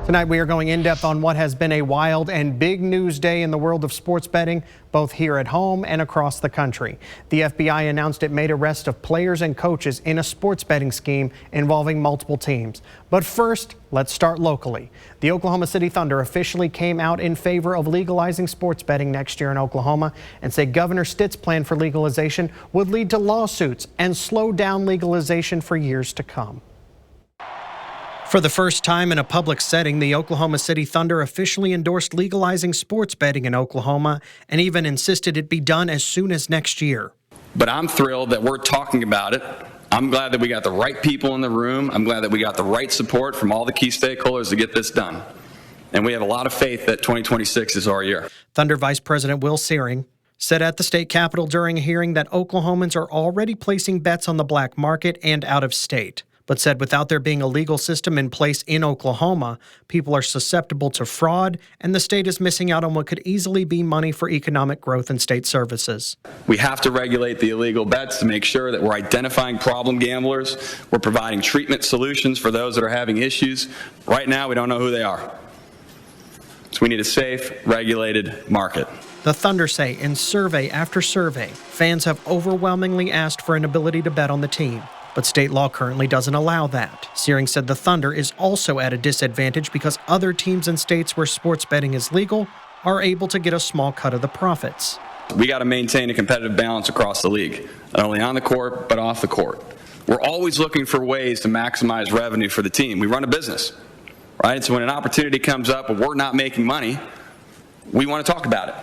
Tonight we are going in depth on what has been a wild and big news day in the world of sports betting, both here at home and across the country. The FBI announced it made arrests of players and coaches in a sports betting scheme involving multiple teams. But first, let's start locally. The Oklahoma City Thunder officially came out in favor of legalizing sports betting next year in Oklahoma and say Governor Stitt's plan for legalization would lead to lawsuits and slow down legalization for years to come. For the first time in a public setting, the Oklahoma City Thunder officially endorsed legalizing sports betting in Oklahoma and even insisted it be done as soon as next year. But I'm thrilled that we're talking about it. I'm glad that we got the right people in the room. I'm glad that we got the right support from all the key stakeholders to get this done. And we have a lot of faith that 2026 is our year. Thunder Vice President Will Searing said at the state capitol during a hearing that Oklahomans are already placing bets on the black market and out of state, but said without there being a legal system in place in Oklahoma, people are susceptible to fraud, and the state is missing out on what could easily be money for economic growth and state services. We have to regulate the illegal bets to make sure that we're identifying problem gamblers. We're providing treatment solutions for those that are having issues. Right now, we don't know who they are. So we need a safe, regulated market. The Thunder say in survey after survey, fans have overwhelmingly asked for an ability to bet on the team. But state law currently doesn't allow that. Searing said the Thunder is also at a disadvantage because other teams in states where sports betting is legal are able to get a small cut of the profits. We got to maintain a competitive balance across the league, not only on the court, but off the court. We're always looking for ways to maximize revenue for the team. We run a business, right? So when an opportunity comes up and we're not making money, we want to talk about it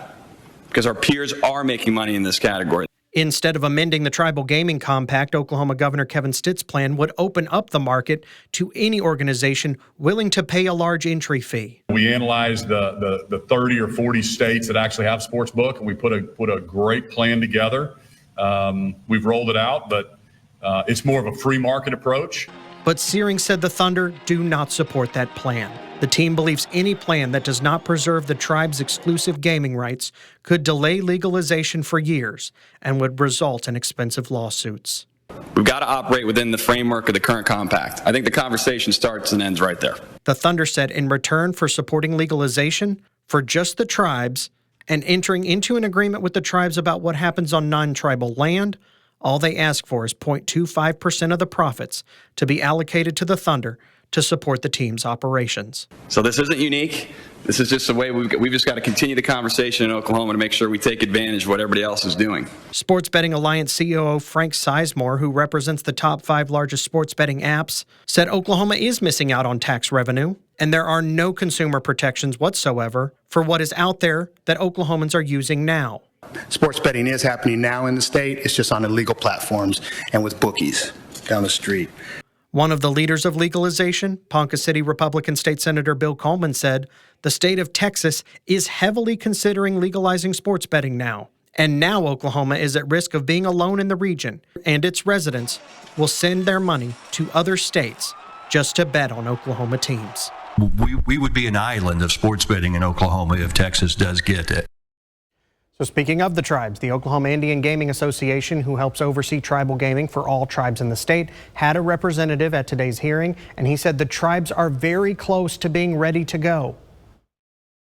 because our peers are making money in this category. Instead of amending the tribal gaming compact, Oklahoma Governor Kevin Stitt's plan would open up the market to any organization willing to pay a large entry fee. We analyzed the 30 or 40 states that actually have sports book, and we put a great plan together. We've rolled it out, but it's more of a free market approach. But Searing said the Thunder do not support that plan. The team believes any plan that does not preserve the tribe's exclusive gaming rights could delay legalization for years and would result in expensive lawsuits. We've got to operate within the framework of the current compact. I think the conversation starts and ends right there. The Thunder said in return for supporting legalization for just the tribes and entering into an agreement with the tribes about what happens on non-tribal land, all they ask for is 0.25% of the profits to be allocated to the Thunder to support the team's operations. So this isn't unique. This is just the way we've just got to continue the conversation in Oklahoma to make sure we take advantage of what everybody else is doing. Sports Betting Alliance COO Frank Sizemore, who represents the top 5 largest sports betting apps, said Oklahoma is missing out on tax revenue, and there are no consumer protections whatsoever for what is out there that Oklahomans are using now. Sports betting is happening now in the state. It's just on illegal platforms and with bookies down the street. One of the leaders of legalization, Ponca City Republican State Senator Bill Coleman, said the state of Texas is heavily considering legalizing sports betting now. And now Oklahoma is at risk of being alone in the region, and its residents will send their money to other states just to bet on Oklahoma teams. We would be an island of sports betting in Oklahoma if Texas does get it. So speaking of the tribes, the Oklahoma Indian Gaming Association, who helps oversee tribal gaming for all tribes in the state, had a representative at today's hearing, and he said the tribes are very close to being ready to go.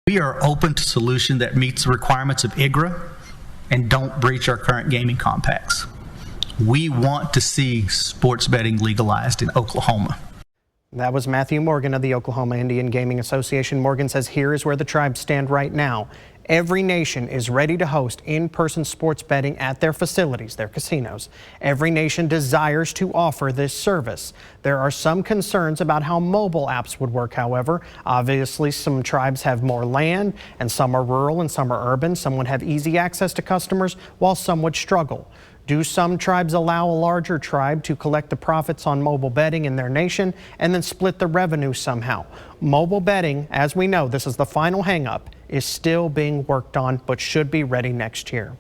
We are open to solution that meets the requirements of IGRA and don't breach our current gaming compacts. We want to see sports betting legalized in Oklahoma. That was Matthew Morgan of the Oklahoma Indian Gaming Association. Morgan says here is where the tribes stand right now. Every nation is ready to host in-person sports betting at their facilities, their casinos. Every nation desires to offer this service. There are some concerns about how mobile apps would work, however. Obviously, some tribes have more land, and some are rural and some are urban. Some would have easy access to customers, while some would struggle. Do some tribes allow a larger tribe to collect the profits on mobile betting in their nation and then split the revenue somehow? Mobile betting, as we know, this is the final hang-up, is still being worked on but should be ready next year.